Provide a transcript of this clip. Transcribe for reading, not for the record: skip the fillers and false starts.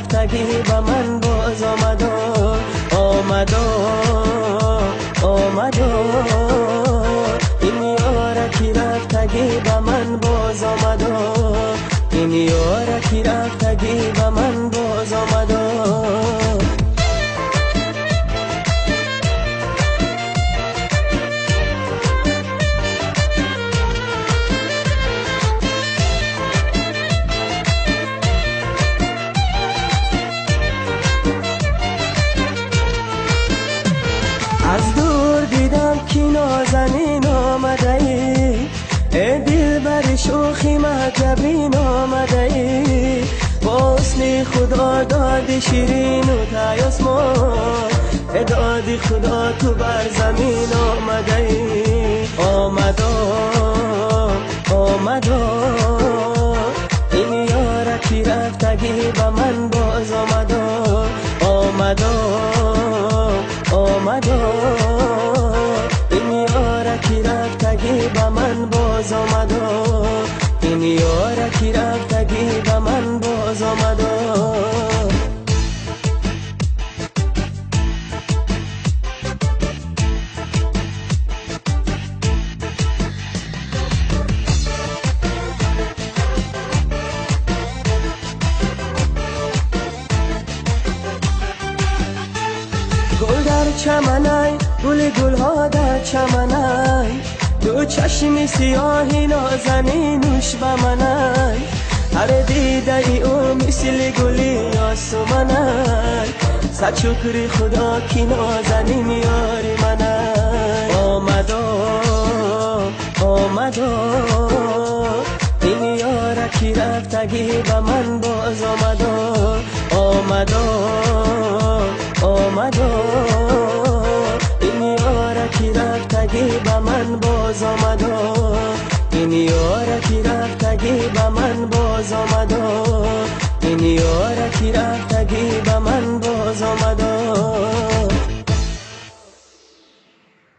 رفتگی به من باز آمد آمد آمد این یارکی رفتگی به من باز آمد این یارکی رفتگی به من باز آمد از دور دیدم که نازنین آمده ای دل بر شوخی مهجبین آمده ای با حسن خدا دادی شیرین و تایسمان دادی خدا تو بر زمین آمده ای آمد آمد این یارکی رفتگی به من باز آمد آمد آمد این یارکی رفتگی به من باز آمد این یارکی رفتگی به من باز آمد گل در چمنای گل ها در چمنای دو چشم سیاهی نازنینوش به منای هر دیده ای او مثل گلی آسمانای صد شکر خدا کی نازنین یاری منای آمد آمد این یارکی رفتگی به من باز آمد آمد آمد این یارکی رفتگی به من باز آمد این یارکی رفتگی به من باز آمد این یارکی رفتگی به من باز آمد